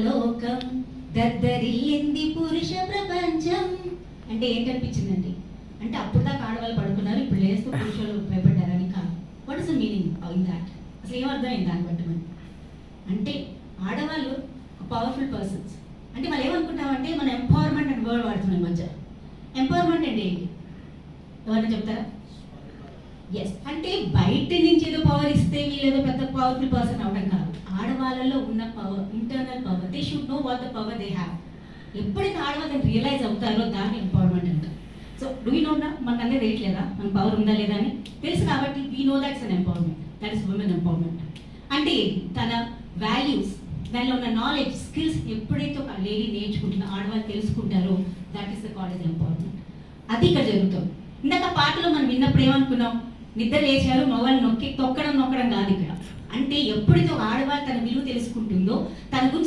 లోకం దద్దరిల్లింది పురుష ప్రపంచం అంటే ఏంటనిపించిందండి? అంటే అప్పుడు దాకా ఆడవాళ్ళు పడుకున్నారు, ఇప్పుడు లేస్తూ పురుషులు భయపడ్డారని కాదు. What is the meaning in that? అసలు ఏమర్థమైంది దాన్ని బట్టి మనం? అంటే ఆడవాళ్ళు పవర్ఫుల్ పర్సన్స్ అంటే మనం ఏమనుకుంటామంటే మనం ఎంపవర్మెంట్ అని వర్డ్ వాడుతున్నాం ఈ మధ్య. ఎంపవర్మెంట్ అంటే ఏంటి? ఎవరైనా చెప్తారా? ఎస్, అంటే బయట నుంచి ఏదో పవర్ ఇస్తే వీళ్ళేదో పెద్ద పవర్ఫుల్ పర్సన్ అవడం కాదు. ఆడవాళ్ళలో ఉన్న power, internal power, they should know what the power they have. ఎప్పుడైతే ఆడవాళ్ళు రియలైజ్ అవుతారో దాన్ని ఎంపవర్మెంట్ అంటారు. సో డూ యూ నో నా మనకు అనేది రేట్లేదా మన పవర్ ఉందా లేదా అని తెలుసు కాబట్టి we know that's an empowerment. That is women empowerment. అంటే తన వాల్యూస్, దానిలో ఉన్న నాలెడ్జ్, స్కిల్స్ ఎప్పుడైతే ఒక లేడీ నేర్చుకుంటున్నా, ఆడవాళ్ళు తెలుసుకుంటారో that is the college empowerment. అది ఇక్కడ జరుగుతుంది. ఇందాక పాటలో మనం విన్నప్పుడు ఏమనుకున్నాం? నిద్ర లేచారు మగవాళ్ళు నొక్కడం కాదు ఇక్కడ. అంటే ఎప్పుడైతే ఒక ఆడవాళ్ళు తన విలువ తెలుసుకుంటుందో, తన గురించి